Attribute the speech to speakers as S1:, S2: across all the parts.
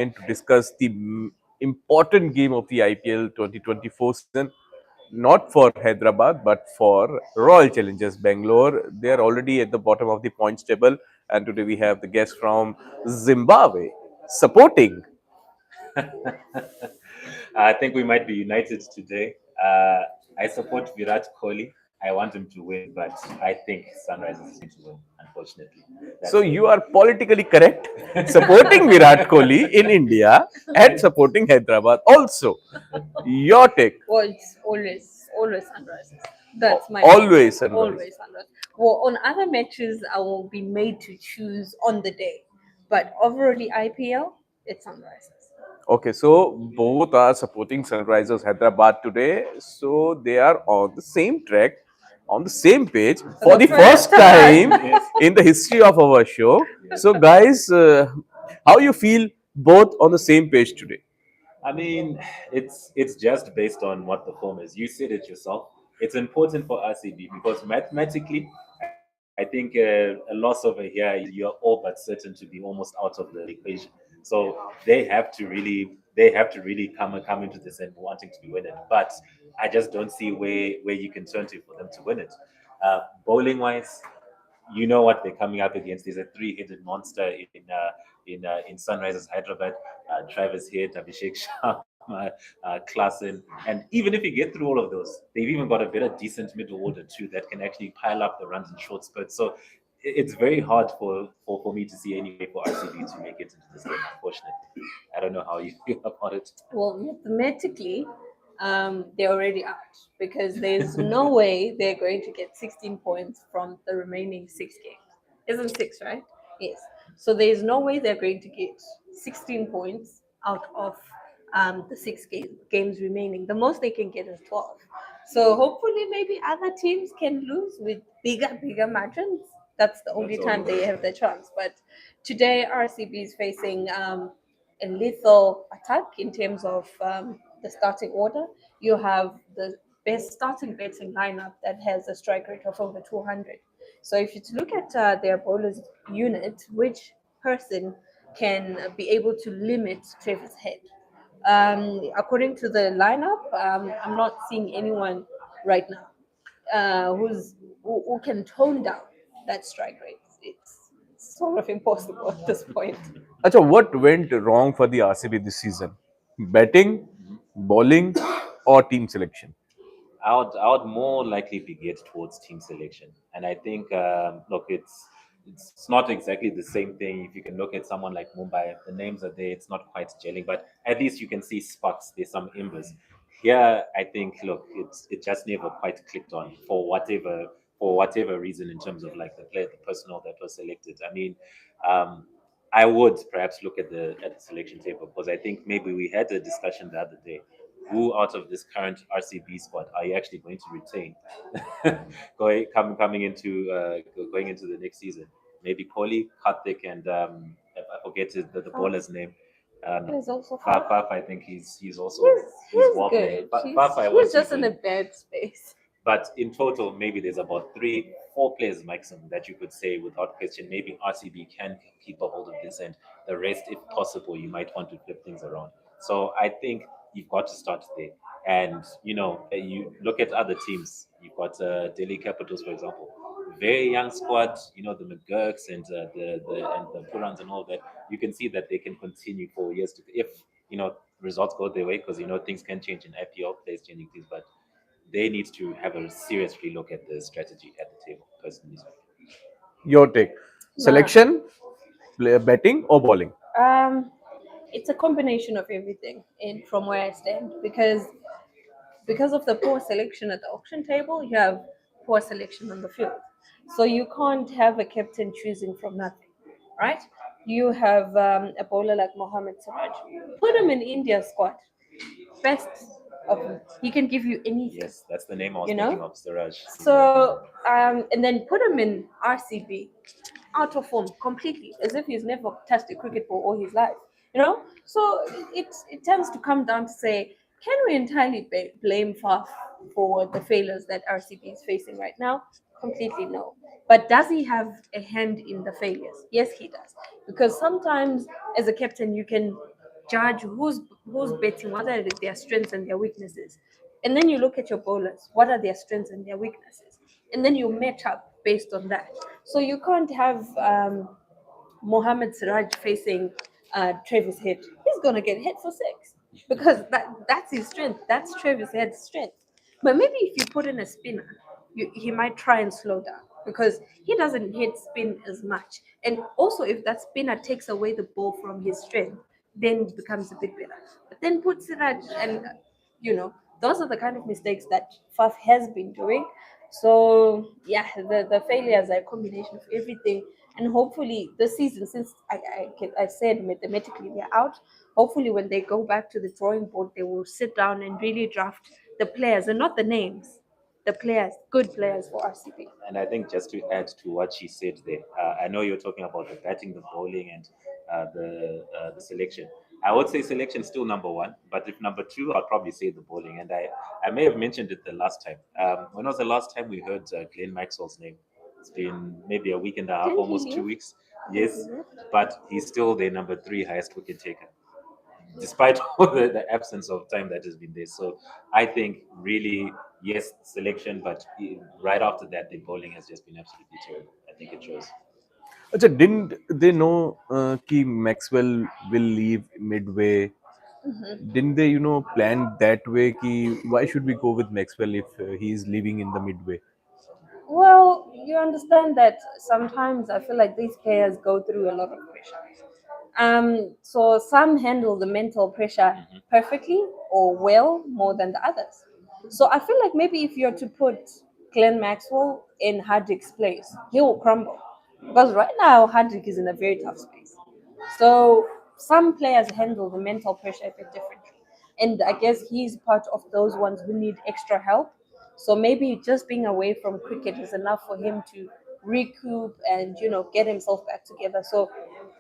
S1: again to discuss the important game of the IPL 2024 season. Not for Hyderabad, but for Royal Challengers Bangalore. They are already at the bottom of the points table, and today we have the guest from Zimbabwe supporting.
S2: I think we might be united today. I support Virat Kohli. I want him to win, but I think Sunrisers is going to win, unfortunately.
S1: So
S2: That's
S1: you are politically correct, supporting Virat Kohli in India and supporting Hyderabad also. Your take.
S3: Well, it's always sunrises. That's my
S1: Always
S3: take.
S1: sunrise.
S3: Always sunrise. Well, on other matches, I will be made to choose on the day, but overall IPL, it's sunrises.
S1: Okay, so both are supporting Sunrisers Hyderabad today. So they are on the same track, on the same page for the first time
S2: Yes.
S1: in the history of our show. So, guys, how you feel both on the same page today?
S2: I mean, it's just based on what the form is. You said it yourself. It's important for RCB because mathematically, I think a loss over here, you're all but certain to be almost out of the equation. So they have to really come into this and wanting to be winning. But I just don't see where you can turn to for them to win it. Bowling wise, you know what they're coming up against. There's a three-headed monster in Sunrisers Hyderabad. Travis Head, Abhishek Sharma, Klassen, and even if you get through all of those, they've even got a better decent middle order too that can actually pile up the runs in short spurts. So it's very hard for me to see any way for RCB to make it into this game. Unfortunately, I don't know how you feel about it.
S3: Well, mathematically, they're already out because there's no way they're going to get 16 points from the remaining six games. Isn't six, right? Yes. So there's no way they're going to get 16 points out of the games remaining. The most they can get is 12. So hopefully, maybe other teams can lose with bigger margins. That's the only
S2: That's
S3: time
S2: all.
S3: they have the chance. But today, RCB is facing a lethal attack in terms of the starting order. You have the best starting batting lineup that has a strike rate of over 200. So if you look at their bowlers unit, which person can be able to limit Travis Head? According to the lineup, I'm not seeing anyone right now who can tone down that strike rate. It's sort of impossible at this point.
S1: Acha, what went wrong for the RCB this season? Batting, bowling, or team selection?
S2: I would more likely be geared towards team selection, and I think look, it's not exactly the same thing. If you can look at someone like Mumbai, the names are there. It's not quite gelling, but at least you can see sparks. There's some embers. Here, I think look, it just never quite clicked on for whatever reason in terms of like the personnel that was selected. I mean. Um, I would perhaps look at the selection table because I think maybe we had a discussion the other day who out of this current RCB squad are you actually going to retain going into the next season? Maybe Kohli, Karthik, and I forget the baller's name.
S3: He's also
S2: Faf, I think he's also he's
S3: he's
S2: wobbling.
S3: good.
S2: Faf, I
S3: He's
S2: was
S3: just in a
S2: even,
S3: bad space.
S2: but in total, maybe there's about three, four players maximum that you could say without question. Maybe RCB can keep a hold of this, and the rest, if possible, you might want to flip things around. So I think you've got to start there. And you look at other teams. You've got Delhi Capitals, for example, very young squad. You know the McGurks and the Purans and all that. You can see that they can continue for years to if results go their way because things can change in IPL, players changing things, but they need to have a serious relook at the strategy at the table, personally speaking.
S1: Your take.
S3: Nah.
S1: Selection, batting, or bowling?
S3: Um, it's a combination of everything. And from where I stand, because of the poor selection at the auction table, you have poor selection on the field. So you can't have a captain choosing from nothing, right? You have a bowler like Mohamed Siraj. Put him in India's squad. Best of he can give you anything,
S2: Yes, that's the name I was
S3: you
S2: thinking
S3: know.
S2: of, Siraj.
S3: So and then put him in RCB, out of form completely, as if he's never touched a cricket ball all his life. So it tends to come down to say, can we entirely blame Faf for the failures that RCB is facing right now? Completely no. But does he have a hand in the failures? Yes, he does. Because sometimes, as a captain, you can judge who's betting, what are their strengths and their weaknesses, and then you look at your bowlers, what are their strengths and their weaknesses, and then you match up based on that. So you can't have Mohamed Siraj facing Travis Head. He's gonna get hit for six because that's his strength. That's Travis Head's strength. But maybe if you put in a spinner, he might try and slow down because he doesn't hit spin as much. And also, if that spinner takes away the ball from his strength, then it becomes a bit better. But then put Siraj, and those are the kind of mistakes that Faf has been doing. So yeah, the failures are a combination of everything. And hopefully this season, since I said mathematically they're out, hopefully when they go back to the drawing board, they will sit down and really draft the players and not the names, the players, good players for RCB.
S2: And I think just to add to what she said there, I know you're talking about the batting, the bowling, and the selection. I would say selection still number one, but if number two, I'd probably say the bowling. And I may have mentioned it the last time. When was the last time we heard Glenn Maxwell's name? It's been maybe a week and a half,
S3: Didn't he
S2: almost
S3: leave?
S2: 2 weeks.
S3: I think
S2: Yes,
S3: he left.
S2: but he's still the number three highest wicket taker, despite all the absence of time that has been there. So I think really, yes, selection, but right after that, the bowling has just been absolutely terrible. I think it shows.
S1: Acha, didn't they know कि Maxwell will leave midway? Didn't they, plan that way? कि why should we go with Maxwell if he is leaving in the midway?
S3: Well, you understand that sometimes I feel like these players go through a lot of pressure. So some handle the mental pressure perfectly or well more than the others. So I feel like maybe if you're to put Glenn Maxwell in Hardrick's place, he will crumble. Because right now Hardrick is in a very tough space. So some players handle the mental pressure a bit differently. And I guess he's part of those ones who need extra help. So maybe just being away from cricket is enough for him to recoup and get himself back together. So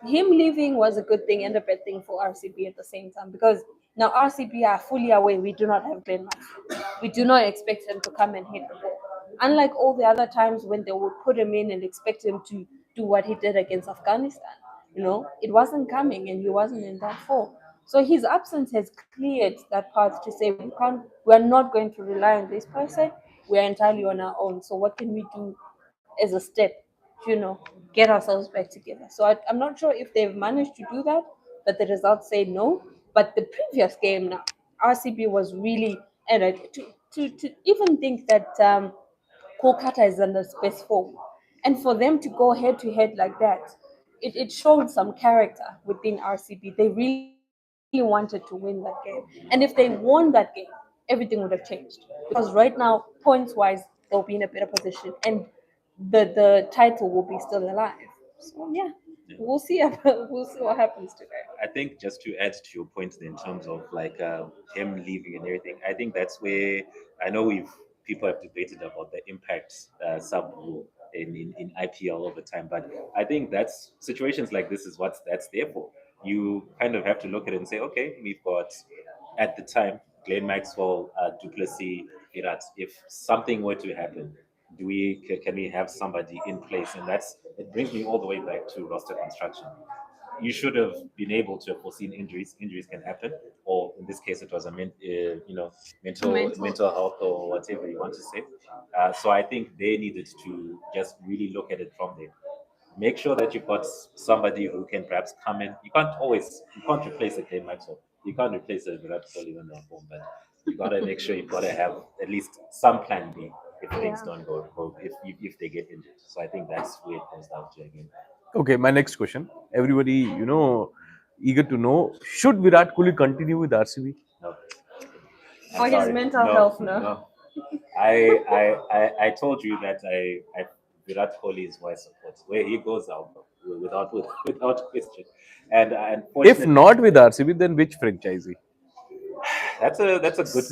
S3: him leaving was a good thing and a bad thing for RCB at the same time because now RCB are fully aware we do not have Glenn Maxwell. We do not expect him to come and hit the ball. Unlike all the other times when they would put him in and expect him to do what he did against Afghanistan. It wasn't coming and he wasn't in that form. So his absence has cleared that path to say we're not going to rely on this person. We're entirely on our own. So what can we do as a step to, get ourselves back together? So I'm not sure if they've managed to do that, but the results say no. But the previous game now, RCB was really, and to even think that Kolkata is under space form. And for them to go head to head like that, it showed some character within RCB. They really wanted to win that game. And if they won that game, everything would have changed. Because right now, points wise, they'll be in a better position and the title will be still alive. So yeah, we'll see. We'll see what happens today.
S2: I think just to add to your point in terms of like him leaving and everything, I think that's where I know people have debated about the impact sub rule in IPL over time, but I think that's situations like this is what that's there for. You kind of have to look at it and say, okay, we've got at the time Glenn Maxwell, Duplessis, Virat. If something were to happen, can we have somebody in place? And it brings me all the way back to roster construction. You should have been able to have foreseen injuries. Injuries can happen, or in this case, it was mental health or whatever you want to say. So I think they needed to just really look at it from there. Make sure that you've got somebody who can perhaps come in. You can't replace a Glenn Maxwell. You can't replace a Virat Kohli when they're home, but you gotta make sure you've got to have at least some plan B if things
S3: Yeah.
S2: don't go if they get injured. So I think that's where it comes down to again.
S1: Okay, my next question. Everybody, eager to know, should Virat Kohli continue with RCB?
S2: No, I'm
S3: For his
S2: sorry.
S3: mental
S2: No,
S3: health, no.
S2: no. I told you that I Virat Kohli is who I support. Where he goes, I'll go without question. And
S1: If
S2: unfortunately,
S1: not with RCB, then which franchisee?
S2: that's a good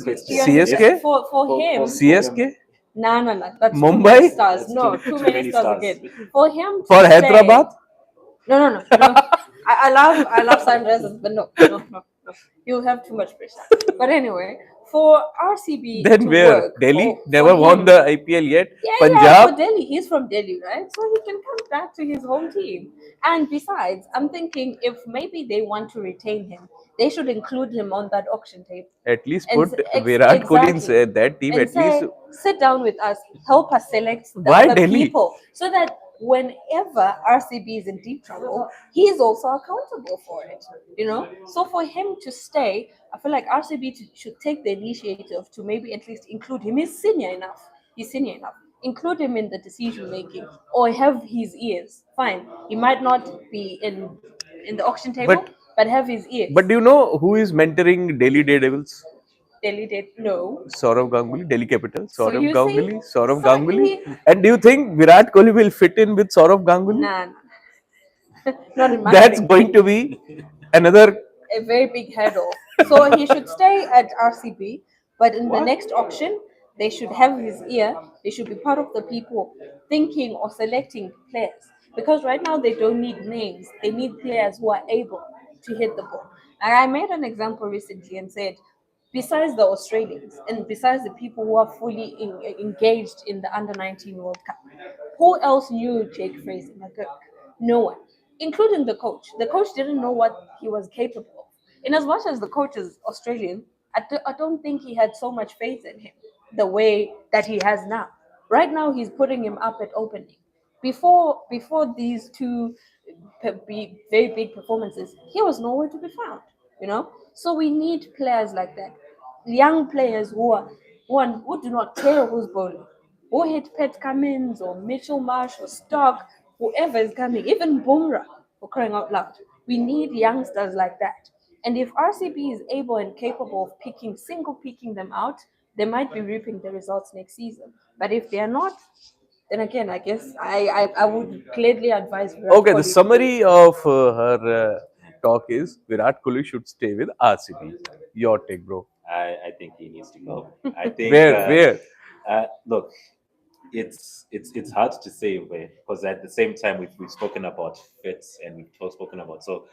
S2: question.
S3: You understand?
S1: CSK?
S3: For him,
S1: CSK?
S3: no. That's too
S1: Mumbai?
S3: many stars.
S2: That's
S3: No,
S2: too
S3: too many
S2: many
S3: stars
S2: stars.
S3: again. For him to
S1: For
S3: play,
S1: Hyderabad?
S3: no. I love sunrises, but no. You have too much pressure. But anyway, for RCB
S1: Then
S3: to
S1: where?
S3: work
S1: Delhi
S3: for
S1: never won
S3: him.
S1: the IPL yet.
S3: Yeah, for
S1: Punjab.
S3: Delhi. He's from Delhi, right? So he can come back to his home team. And besides, I'm thinking if maybe they want to retain him, they should include him on that auction table.
S1: At least
S3: And
S1: put Virat Kohli in
S3: exactly.
S1: that team.
S3: And
S1: At least.
S3: say, sit down with us, help us select the
S1: Why
S3: other
S1: Delhi?
S3: people so that whenever RCB is in deep trouble, he's also accountable for it. So for him to stay, I feel like RCB should take the initiative to maybe at least include him. He's senior enough. Include him in the decision making, or have his ears. Fine, he might not be in the auction table,
S1: But
S3: but have his ears.
S1: but do you know who is mentoring Delhi Daredevils?
S3: Delhi did no.
S1: Saurav Ganguly, Delhi Capital.
S3: So
S1: Saurav
S3: you see,
S1: Ganguly, Saurav
S3: so
S1: Ganguly. And do you think Virat Kohli will fit in with Saurav Ganguly?
S3: nah, not in my
S1: That's
S3: thinking.
S1: going to be another.
S3: A very big hurdle. So he should stay at RCB, but in the
S2: What?
S3: next auction, they should have his ear. They should be part of the people thinking or selecting players. Because right now they don't need names, they need players who are able to hit the ball. And I made an example recently and said, besides the Australians and besides the people who are fully engaged in the under 19 World Cup, who else knew Jake Fraser? No one, including the coach. The coach didn't know what he was capable of. In as much as the coach is Australian, I don't think he had so much faith in him the way that he has now. Right now, he's putting him up at opening. Before these two very big performances, he was nowhere to be found. So we need players like that, young players who do not care who's bowling, who hit Pat Cummins or Mitchell Marsh or Stock, whoever is coming, even Bumrah, for crying out loud. We need youngsters like that. And if RCB is able and capable of single picking them out, they might be reaping the results next season. But if they are not, then again, I guess I would gladly advise Virat
S1: Okay, the
S3: Kohli to go.
S1: summary of her talk is Virat Kohli should stay with RCB. Your take, bro.
S2: I think he needs to go. I think
S1: Where?
S2: look, it's hard to say where, because at the same time we've spoken about fits and we've spoken about so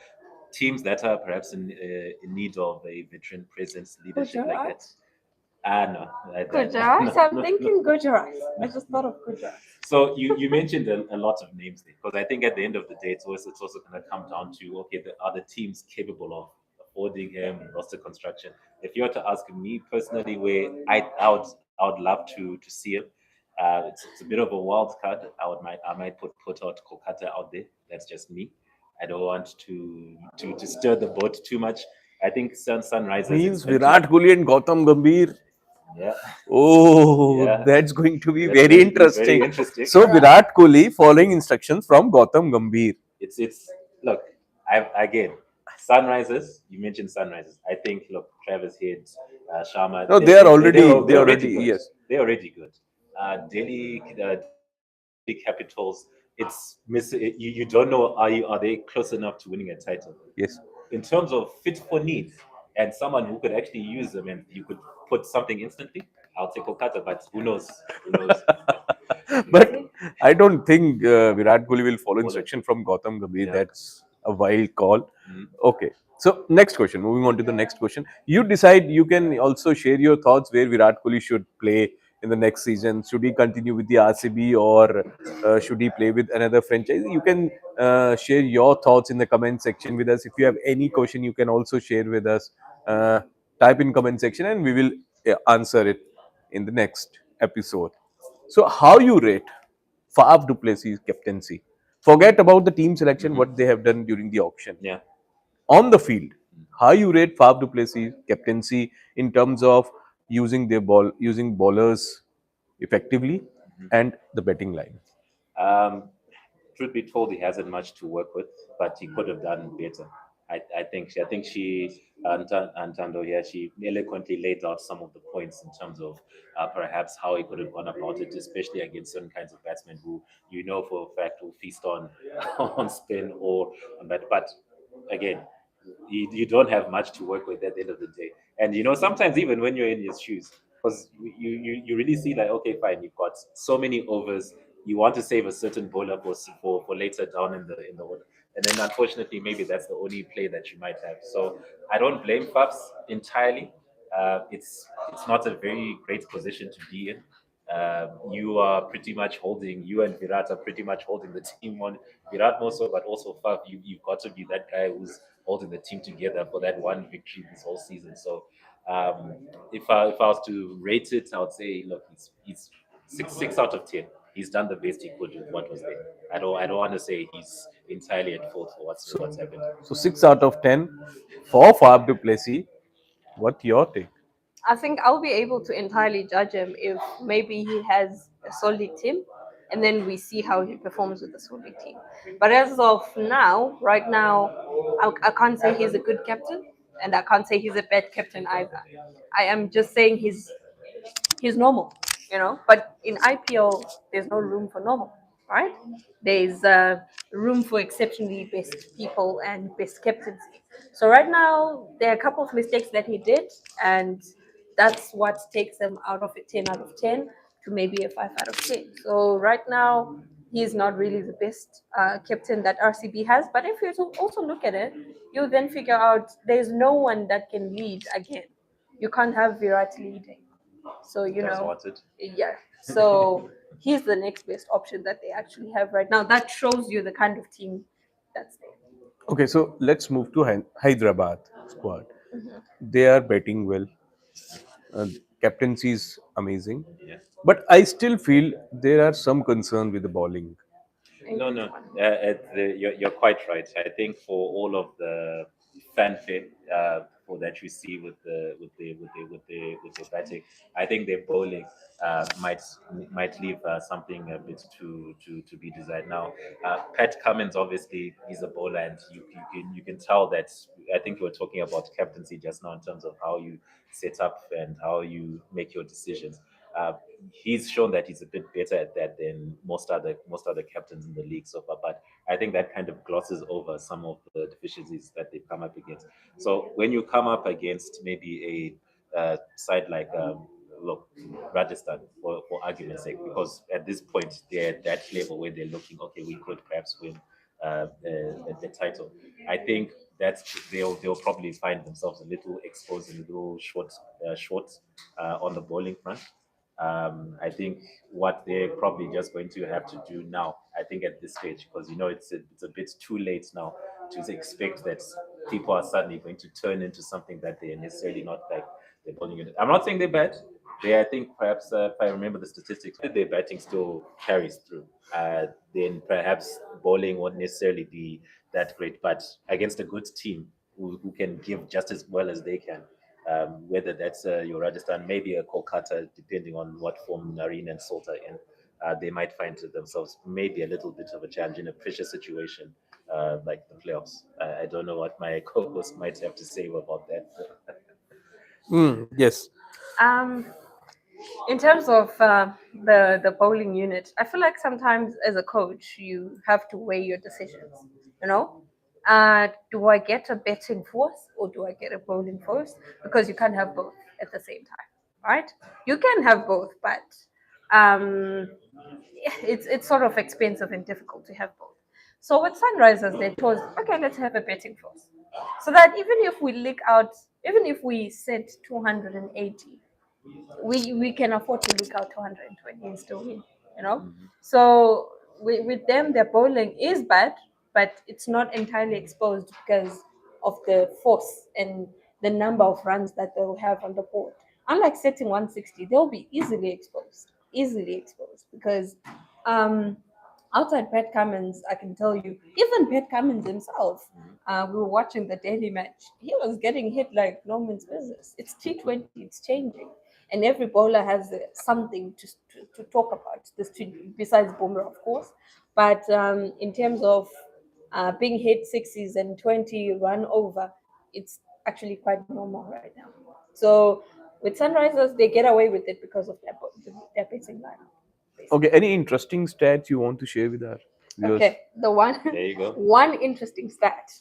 S2: teams that are perhaps in need of a veteran presence leadership like that.
S3: Gujarat?
S2: No,
S3: Gujarat?
S2: no,
S3: I'm thinking Gujarat. I just thought of Gujarat.
S2: So you mentioned a lot of names there, because I think at the end of the day, it's also going to come down to, okay, are the teams capable of affording him roster construction? If you were to ask me personally, where I would love to see him, it's a bit of a wild card. I might put out Kolkata out there. That's just me. I don't want to stir the boat too much. I think Sunrisers.
S1: Means
S2: It's going to,
S1: Virat Kohli and Gautam Gambhir.
S2: yeah,
S1: Oh,
S2: yeah.
S1: that's going to be
S2: That's
S1: very
S2: going to be very
S1: interesting.
S2: interesting.
S1: So Virat Kohli following instructions from Gautam Gambhir.
S2: It's look, again, Sunrisers. You mentioned Sunrisers. I think, look, Travis Head, Sharma.
S1: No, they already
S2: Good.
S1: yes.
S2: They're already good. Delhi Capitals. It's miss. You don't know, are they close enough to winning a title?
S1: Yes.
S2: In terms of fit for need and someone who could actually use them and you could put something instantly, I'll take Kolkata. But who knows? Who knows?
S1: But I don't think Virat Kohli will follow
S2: Follow.
S1: instruction from Gautam Gambhir.
S2: Yeah.
S1: That's a wild call.
S2: Mhm.
S1: Okay. So next question. Moving on to the next question. You decide. You can also share your thoughts where Virat Kohli should play in the next season. Should he continue with the RCB or should he play with another franchise? You can share your thoughts in the comment section with us. If you have any question, you can also share with us. Uh, Type in comment section and we will answer it in the next episode. So, how you rate Faf du Plessis' captaincy? Forget about the team selection, what they have done during the auction.
S2: Yeah.
S1: On the field, how you rate Faf du Plessis' captaincy in terms of using bowlers effectively and the betting line?
S2: Um, Truth be told, he hasn't much to work with, but he could have done better. I think she Antando here, she eloquently laid out some of the points in terms of perhaps how he could have gone about it, especially against certain kinds of batsmen who for a fact will feast on on spin or on that. But again, you don't have much to work with at the end of the day. And sometimes even when you're in his shoes, because you really see like, okay, fine, you've got so many overs, you want to save a certain bowler for later down in the order, and then unfortunately maybe that's the only play that you might have. So I don't blame Fafs entirely. it's not a very great position to be in. You are pretty much holding, you and Virat are pretty much holding the team on, Virat more so, but also Faf, you've got to be that guy who's holding the team together for that one victory this whole season. So um, if I was to rate it, I would say, look, he's six out of 10. He's done the best he could with what was there. I don't want to say he's entirely at fault for what's happened.
S1: So 6 out of 10 for Fab du Plessis. What your take?
S3: I think I'll be able to entirely judge him if maybe he has a solid team and then we see how he performs with the solid team. But as of now, right now, I can't say he's a good captain and I can't say he's a bad captain either. I am just saying he's normal, you know. But in IPL, there's no room for normal, right? There's room for exceptionally best people and best captaincy. So right now, there are a couple of mistakes that he did, and that's what takes him out of a 10 out of 10 to maybe a 5 out of 10. So right now, he's not really the best captain that RCB has. But if you also look at it, you then figure out there's no one that can lead again. You can't have Virat leading. So,
S2: Does want it.
S3: yeah. So he's the next best option that they actually have right now. That shows you the kind of team that's there.
S1: Okay, so let's move to Hyderabad squad.
S3: Mhm.
S1: They are batting well. Captaincy is amazing,
S2: Yeah.
S1: but I still feel there are some concern with the bowling.
S2: No, no, you're quite right. I think for all of the fanfare for that you see with the batting, I think their bowling might leave something a bit to be desired. Now, Pat Cummins obviously is a bowler, and you can tell that. I think you were talking about captaincy just now in terms of how you set up and how you make your decisions. Uh, he's shown that he's a bit better at that than most other captains in the league so far. But I think that kind of glosses over some of the deficiencies that they've come up against. So when you come up against maybe a side like look, Rajasthan, for argument's sake, because at this point they're at that level where they're looking, okay, we could perhaps win the title. I think that's they'll probably find themselves a little exposed and a little short on the bowling front. I think what they're probably just going to have to do now, I think at this stage, because it's a bit too late now to expect that people are suddenly going to turn into something that they're necessarily not, like the bowling unit. I'm not saying they're bad. I think perhaps if I remember the statistics, if their batting still carries through, then perhaps bowling won't necessarily be that great. But against a good team who can give just as well as they can, whether that's your Rajasthan, maybe a Kolkata, depending on what form Nareen and Salt are in, they might find themselves maybe a little bit of a challenge in a pressure situation like the playoffs. I don't know what my co-host might have to say about that.
S1: Yes.
S3: Um, in terms of the bowling unit, I feel like sometimes as a coach you have to weigh your decisions. You know, do I get a betting force or do I get a bowling force? Because you can't have both at the same time, right? You can have both, but um, it's sort of expensive and difficult to have both. So with Sunrisers, they chose, okay, let's have a betting force, so that even if we leak out, even if we set 280, we can afford to look out 220 and still win, you know.
S2: Mhm.
S3: So with them, their bowling is bad, but it's not entirely exposed because of the force and the number of runs that they'll have on the board. Unlike setting 160, they'll be easily exposed because um outside Pat Cummins, I can tell you, even Pat Cummins himself, we were watching the daily match. He was getting hit like no man's business. It's T20, it's changing. And every bowler has something to talk about, besides Bumrah, of course. But in terms of being hit sixes and 20 run over, it's actually quite normal right now. So with Sunrisers, they get away with it because of their pitching lineup,
S1: Okay.
S3: basically.
S1: Any interesting stats you want to share with our viewers?
S3: Okay, the one
S2: There you go.
S3: one interesting stat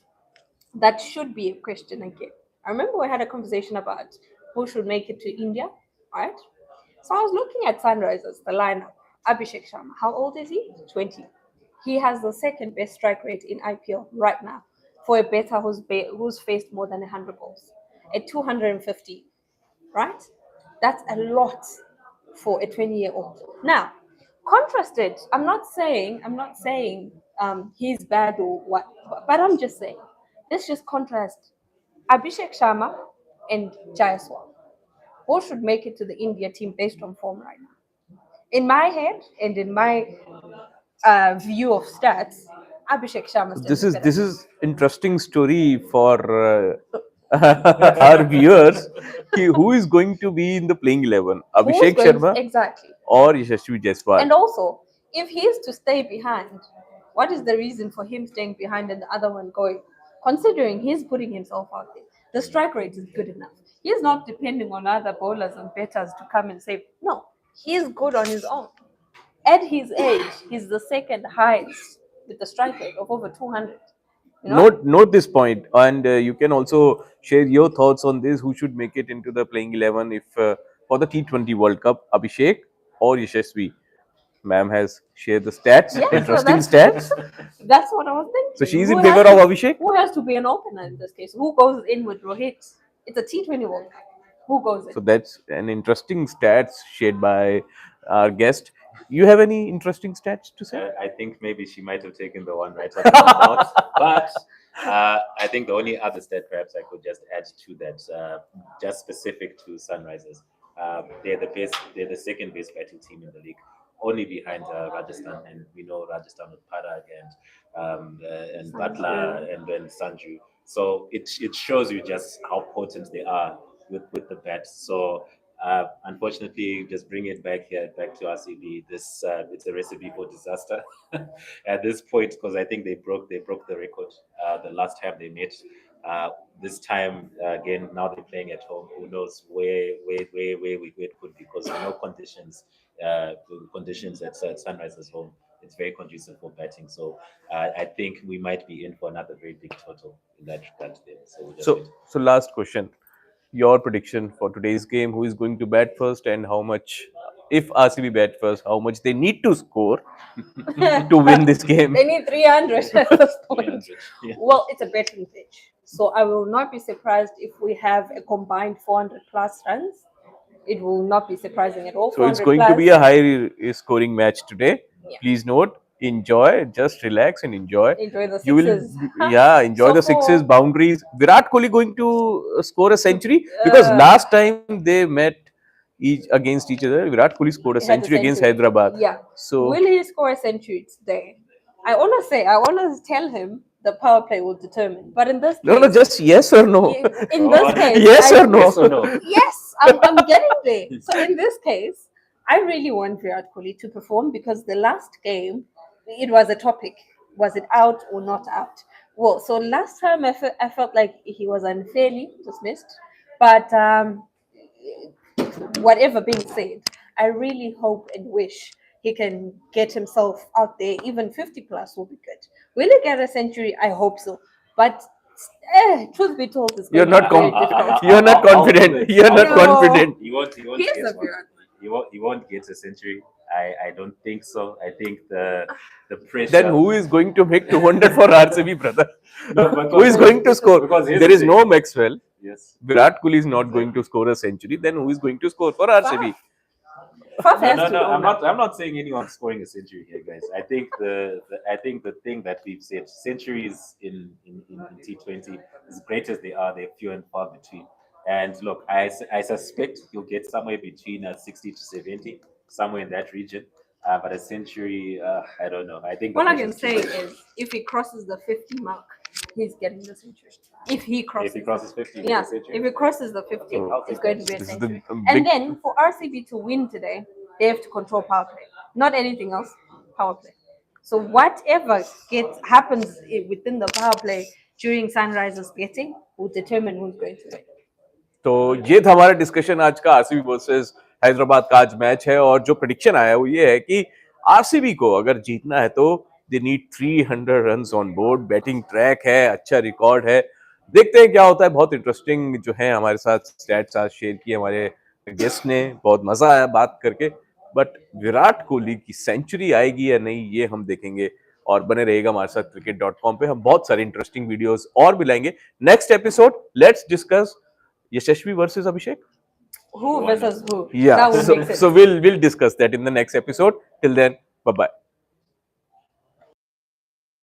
S3: that should be a question again. I remember we had a conversation about who should make it to India, right? So I was looking at Sunrisers, the lineup. Abhishek Sharma, how old is he? 20. He has the second best strike rate in IPL right now for a batter who's faced more than 100 balls at 250. right? That's a lot for a 20-year-old. Now, contrasted, I'm not saying he's bad or what, but I'm just saying, let's just contrast Abhishek Sharma and Jayaswal. Who should make it to the India team based on form right now? In my head and in my view of stats, Abhishek Sharma
S1: This
S3: stands a
S1: is
S3: better
S1: this
S3: chance.
S1: is interesting story for our viewers. Who is going to be in the playing 11?
S3: Who's
S1: Abhishek
S3: going to,
S1: Sharma
S3: exactly?
S1: or Yashasvi Jaiswal?
S3: And also, if he is to stay behind, what is the reason for him staying behind and the other one going? Considering he's putting himself out there, the strike rate is good enough. He's not depending on other bowlers and batters to come and save. No, he's good on his own. At his age, he's the second highest with the strike rate of over 200. You know?
S1: Note this point, and you can also share your thoughts on this. Who should make it into the playing 11 if for the T20 World Cup? Abhishek or Yashasvi? Ma'am has shared the stats,
S3: Yeah, so
S1: interesting
S3: that's
S1: stats.
S3: that's what I was
S1: So
S3: thinking.
S1: she's in favor of Abhishek.
S3: Who has to be an opener in this case? Who goes in with Rohit? It's a T20 World Cup. Who goes in?
S1: So that's an interesting stats shared by our guest. You have any interesting stats to say?
S2: I think maybe she might have taken the one right off the mouth, but I think the only other stat perhaps I could just add to that, just specific to Sunrisers, they're the best. They're the second best batting team in the league, only behind Rajasthan, and we know Rajasthan with Parag and
S3: Sanju.
S2: Butler and then Sanju. So it shows you just how potent they are with the bat. So unfortunately, just bring it back to RCB. This it's a recipe for disaster at this point because I think they broke the record the last time they met. This time again, now they're playing at home. Who knows where it could be because we know conditions at Sunrisers home. It's very conducive for batting. So I think we might be in for another very big total in that regard there. So we'll just wait.
S1: So last question. Your prediction for today's game: who is going to bat first, and how much? If RCB bat first, how much they need to score to win this game?
S3: They need 300 at this point.
S2: 300. Yeah.
S3: Well, it's a betting pitch. So I will not be surprised if we have a combined 400 plus runs. It will not be surprising at all.
S1: So it's
S3: 400
S1: going to
S3: plus.
S1: be a high scoring match today.
S3: Yeah.
S1: Please note, enjoy, just relax and enjoy.
S3: Enjoy the
S1: You will,
S3: sixes.
S1: yeah, enjoy
S3: So
S1: the sixes,
S3: for-
S1: boundaries. Virat Kohli going to score a century because last time they met against each other, Virat Kohli scored a
S3: He had a
S1: century against
S3: century.
S1: Hyderabad.
S3: Yeah.
S1: So
S3: Will he score a century today? I want to tell him the power play will determine. But in this
S1: no,
S3: case,
S1: just yes or no.
S3: in this case,
S1: Yes or no?
S2: Yes or no?
S3: Yes, I'm getting there. So in this case, I really want Virat Kohli to perform because the last game, it was a topic. Was it out or not out? Well, so last time I felt like he was unfairly dismissed. But whatever being said, I really hope and wish he can get himself out there. Even 50 plus will be good. Will he get a century? I hope so. But truth be told, it's
S1: You're
S3: going to
S1: not
S3: be very difficult.
S1: You're not confident. You're not
S3: No.
S1: confident.
S2: He won't
S3: He's
S2: get
S3: a
S2: one.
S3: Virat.
S2: He won't get a century. I don't think so. I think the pressure.
S1: Then who is going to make 200 for RCB, brother?
S2: No, because-
S1: Who is going to score?
S2: because here's
S1: There
S2: the
S1: is
S2: thing.
S1: no Maxwell.
S2: Yes.
S1: Virat Kohli is not going to score a century. Then who is going to score for RCB?
S3: Faf
S2: No,
S3: has
S2: no,
S3: to
S2: no.
S3: own up.
S2: I'm not saying anyone's scoring a century here, guys. I think the thing that we've said, centuries in T20, as great as they are, they're few and far between. And look, I suspect he'll get somewhere between 60 to 70, somewhere in that region. But a century, I don't know. I think the
S3: All I can
S2: pressure's
S3: say
S2: too much.
S3: is if he crosses the 50 mark, he's getting the century. If he crosses,
S2: If he crosses 50,
S3: yeah,
S2: it's a century.
S3: if he crosses the 50,
S1: Oh,
S3: it's going to be a
S1: this is the
S3: century.
S1: big-
S3: And then for RCB to win today, they have to control power play, not anything else. Power play. So whatever happens within the power play during Sunrisers betting will determine who's going to win.
S1: तो ये था हमारा discussion आज का RCB versus Hyderabad का आज match है और जो प्रेडिक्शन आया वो ये है कि आरसीबी को अगर जीतना है तो they need 300 runs on board batting track है अच्छा रिकॉर्ड है देखते हैं क्या होता है बहुत इंटरेस्टिंग जो है हमारे साथ स्टैट्स आज शेयर किए हमारे गेस्ट ने बहुत मजा आया बात करके बट विराट कोहली की सेंचुरी आएगी या नहीं ये हम देखेंगे और बने रहेगा हमारे साथ cricket.com पे हम बहुत सारे इंटरेस्टिंग वीडियोस और भी लाएंगे next episode let's discuss Yashasvi versus Abhishek
S3: Who versus who?
S1: Yeah.
S3: That would
S1: So
S3: make sense.
S1: so we'll discuss that in the next episode. Till then, bye bye.